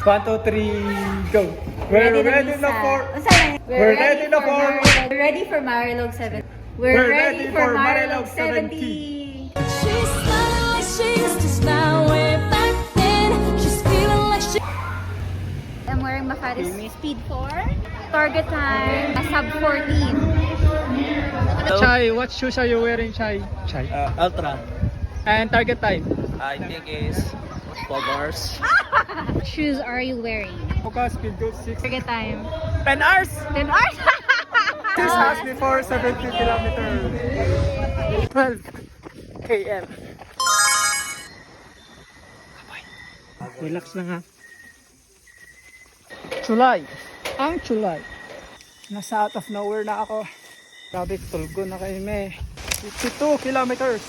1, 2, 3, go. We're ready na for... We're ready for Marilog 70. We're ready for Marilog 70. She's smiling like she used to smile way back then. She's feeling like she... I'm wearing Macari's Speed 4. Target time, sub 14. Chai, what shoes are you wearing, Chai? Chai. Ultra. And target time? I think is 12 hours. Shoes are you wearing? Focus, speed goes 6. Target time. 10 hours! 10 hours? 6 hours before 70 kilometers. 12 km. Relax lang ha. Chulay. Ang Chulay. Nasa out of nowhere na ako. Grabe, tulgo na kay me. 52 kilometers.